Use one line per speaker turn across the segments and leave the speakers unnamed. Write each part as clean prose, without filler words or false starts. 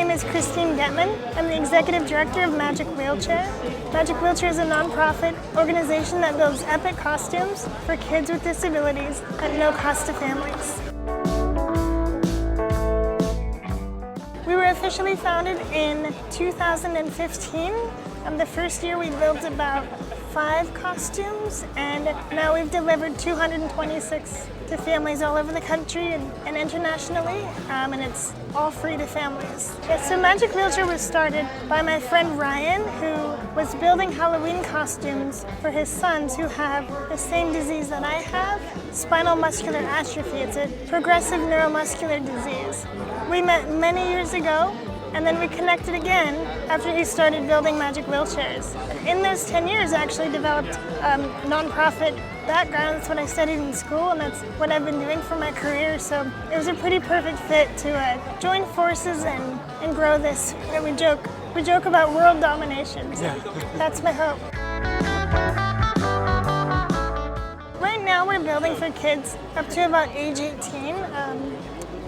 name is Christine Getman. I'm the Executive Director of Magic Wheelchair. Magic Wheelchair is a nonprofit organization that builds epic costumes for kids with disabilities at no cost to families. We were officially founded in 2015. The first year we built about 5 costumes, and now we've delivered 226 to families all over the country and internationally, and it's all free to families. Yeah, so Magic Wheelchair was started by my friend Ryan, who was building Halloween costumes for his sons who have the same disease that I have, spinal muscular atrophy. It's a progressive neuromuscular disease. We met many years ago, and then we connected again after he started building Magic Wheelchairs. In those 10 years, I actually developed a nonprofit background. That's what I studied in school, and that's what I've been doing for my career. So it was a pretty perfect fit to join forces and grow this. We joke about world domination. So that's my hope. Right now, we're building for kids up to about age 18.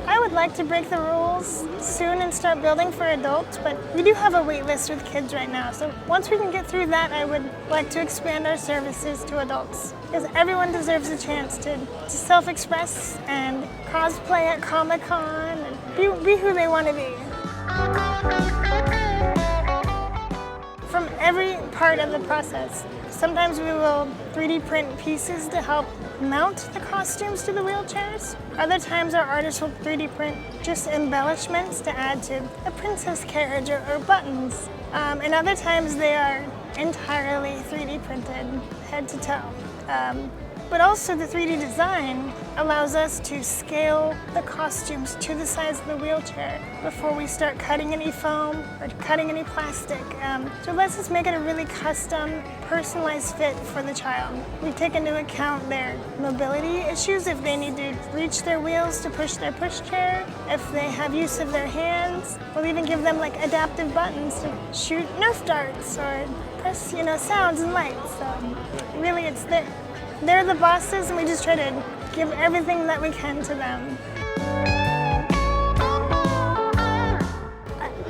I would like to break the rules soon and start building for adults, but we do have a wait list with kids right now. So once we can get through that, I would like to expand our services to adults, because everyone deserves a chance to self-express and cosplay at Comic-Con and be who they want to be. From every part of the process. Sometimes we will 3D print pieces to help mount the costumes to the wheelchairs. Other times our artists will 3D print just embellishments to add to a princess carriage or buttons. And other times they are entirely 3D printed head to toe. But also the 3D design allows us to scale the costumes to the size of the wheelchair before we start cutting any foam or cutting any plastic. So it lets us make it a really custom, personalized fit for the child. We take into account their mobility issues, if they need to reach their wheels to push their pushchair, if they have use of their hands. We'll even give them like adaptive buttons to shoot Nerf darts or press, sounds and lights. So really they're the bosses, and we just try to give everything that we can to them.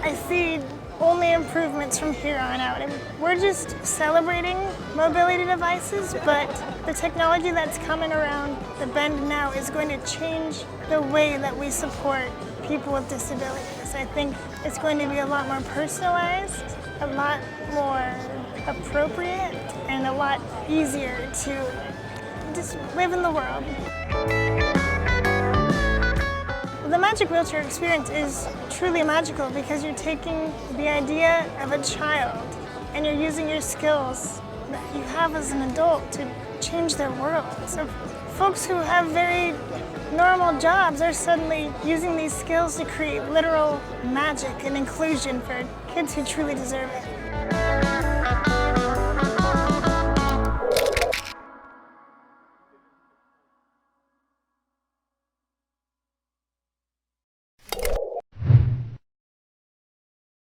I see only improvements from here on out. And we're just celebrating mobility devices, but the technology that's coming around the bend now is going to change the way that we support people with disabilities. I think it's going to be a lot more personalized, a lot more appropriate, and a lot easier to just live in the world. The Magic Wheelchair experience is truly magical because you're taking the idea of a child and you're using your skills that you have as an adult to change their world. So folks who have very normal jobs are suddenly using these skills to create literal magic and inclusion for kids who truly deserve it.